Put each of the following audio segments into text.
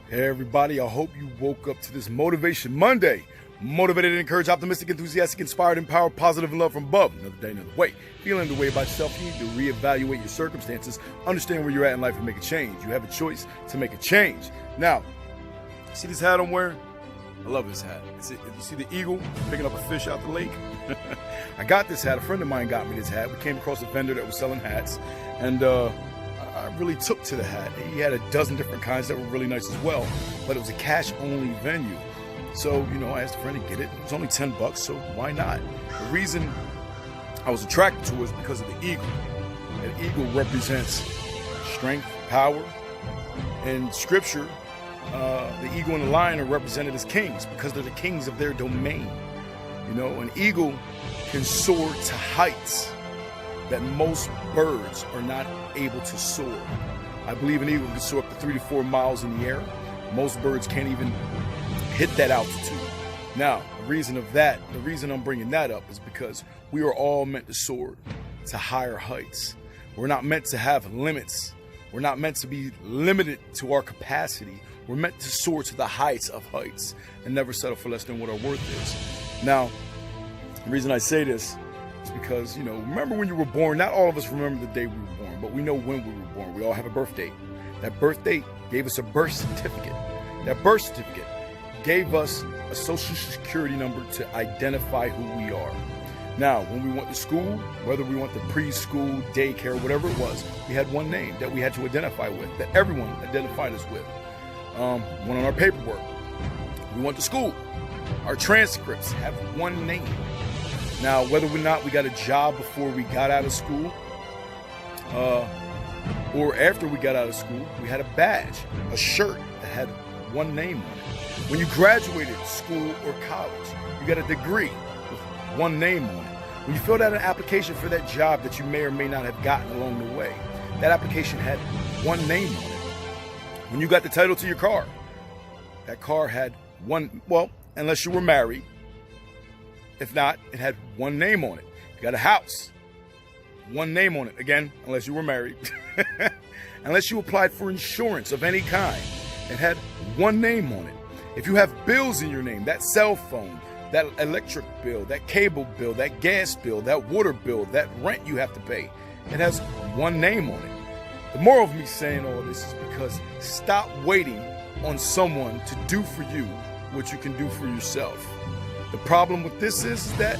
Hey everybody, I hope you woke up to this Motivation Monday. Motivated, encouraged, optimistic, enthusiastic, inspired, empowered, positive, and love from above. Another day, another way. Feeling the way about yourself, you need to reevaluate your circumstances, understand where you're at in life, and make a change. You have a choice to make a change. Now, see this hat I'm wearing? I love this hat. You see the eagle picking up a fish out the lake? I got this hat. A friend of mine got me this hat. We came across a vendor that was selling hats, and I really took to the hat. He had a dozen different kinds that were really nice as well, but it was a cash-only venue. So, I asked a friend to get it. It was only $10, so why not? The reason I was attracted to it was because of the eagle. That eagle represents strength, power. In Scripture, the eagle and the lion are represented as kings because they're the kings of their domain. An eagle can soar to heights that most birds are not able to soar. I believe an eagle can soar up to 3 to 4 miles in the air. Most birds can't even hit that altitude. Now, the reason I'm bringing that up is because we are all meant to soar to higher heights. We're not meant to have limits. We're not meant to be limited to our capacity. We're meant to soar to the heights of heights and never settle for less than what our worth is. Now, the reason I say this is because, remember when you were born. Not all of us remember the day we were born, but we know when we were born. We all have a birth date. That birth date gave us a birth certificate. That birth certificate gave us a social security number to identify who we are. Now, when we went to school, whether we went to preschool, daycare, whatever it was, we had one name that we had to identify with, that everyone identified us with. One on our paperwork. We went to school. Our transcripts have one name. Now, whether or not we got a job before we got out of school, or after we got out of school, we had a badge, a shirt that had one name on it. When you graduated school or college, you got a degree with one name on it. When you filled out an application for that job that you may or may not have gotten along the way, that application had one name on it. When you got the title to your car, that car had unless you were married. If not, it had one name on it. You got a house, one name on it. Again, unless you were married. Unless you applied for insurance of any kind, it had one name on it. If you have bills in your name, that cell phone, that electric bill, that cable bill, that gas bill, that water bill, that rent you have to pay, it has one name on it. The moral of me saying all this is because stop waiting on someone to do for you what you can do for yourself. The problem with this is that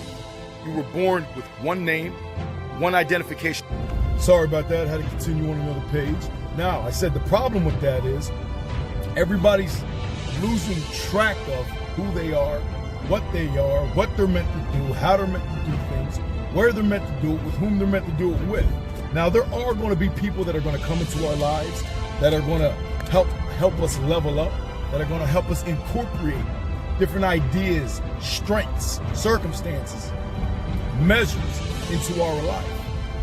you were born with one name, one identification. Sorry about that, I had to continue on another page. Now, I said the problem with that is everybody's losing track of who they are, what they're meant to do, how they're meant to do things, where they're meant to do it, with whom they're meant to do it with. Now, there are going to be people that are going to come into our lives that are going to help us level up, that are going to help us incorporate different ideas, strengths, circumstances, measures into our life.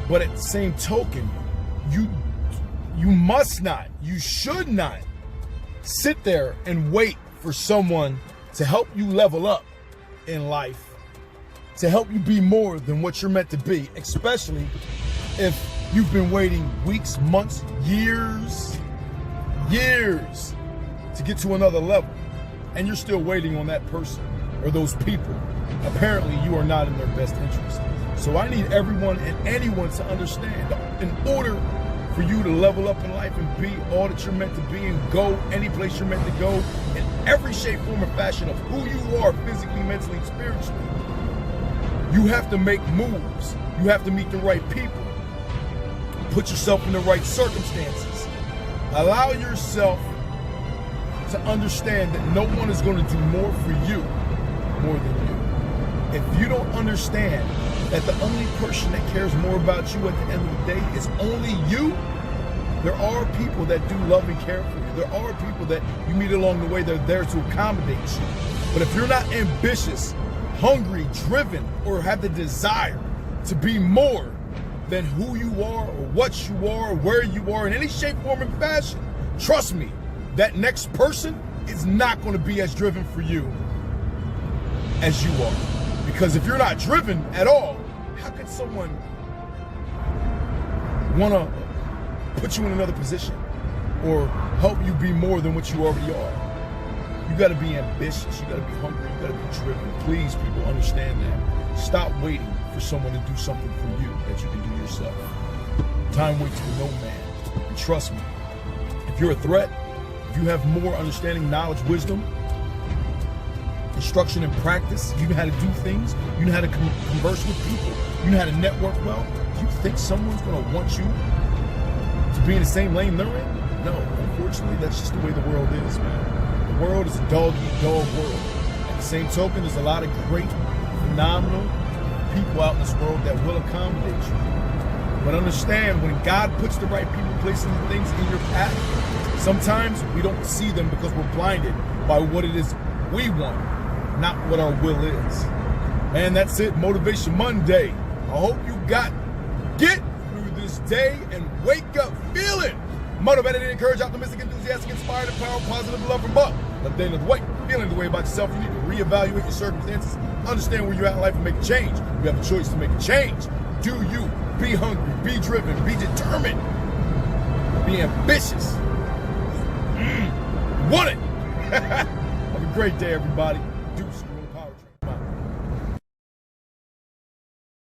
But at the same token, you should not sit there and wait for someone to help you level up in life, to help you be more than what you're meant to be, especially if you've been waiting weeks, months, years to get to another level, and you're still waiting on that person or those people. Apparently, you are not in their best interest. So I need everyone and anyone to understand, in order for you to level up in life and be all that you're meant to be and go any place you're meant to go in every shape, form, or fashion of who you are physically, mentally, and spiritually, you have to make moves. You have to meet the right people. Put yourself in the right circumstances. Allow yourself to understand that no one is going to do more for you more than you. If you don't understand that the only person that cares more about you at the end of the day is only you, there are people that do love and care for you. There are people that you meet along the way that are there to accommodate you. But if you're not ambitious, hungry, driven, or have the desire to be more than who you are or what you are or where you are in any shape, form, and fashion, trust me, that next person is not going to be as driven for you as you are. Because if you're not driven at all, how could someone want to put you in another position or help you be more than what you already are. You gotta be ambitious, you gotta be hungry, you gotta be driven. Please, people, understand that. Stop waiting for someone to do something for you that you can do yourself. Time waits for no man. And trust me, if you're a threat, if you have more understanding, knowledge, wisdom, instruction and practice, you know how to do things, you know how to converse with people, you know how to network well, do you think someone's gonna want you to be in the same lane they're in? No, unfortunately, that's just the way the world is, man. The world is a dog-eat-dog world. At the same token, there's a lot of great, phenomenal people out in this world that will accommodate you. But understand, when God puts the right people, places, and things in your path, sometimes we don't see them because we're blinded by what it is we want, not what our will is. Man, that's it. Motivation Monday. I hope you get through this day and wake up feeling motivated, encouraged, optimistic, enthusiastic, inspired, empowered, positive, and love from above. At the end of the way, feeling the way about yourself, you need to reevaluate your circumstances, understand where you're at in life, and make a change. You have a choice to make a change. Do you be hungry, be driven, be determined, be ambitious. Want it. Have a great day, everybody. Deuce.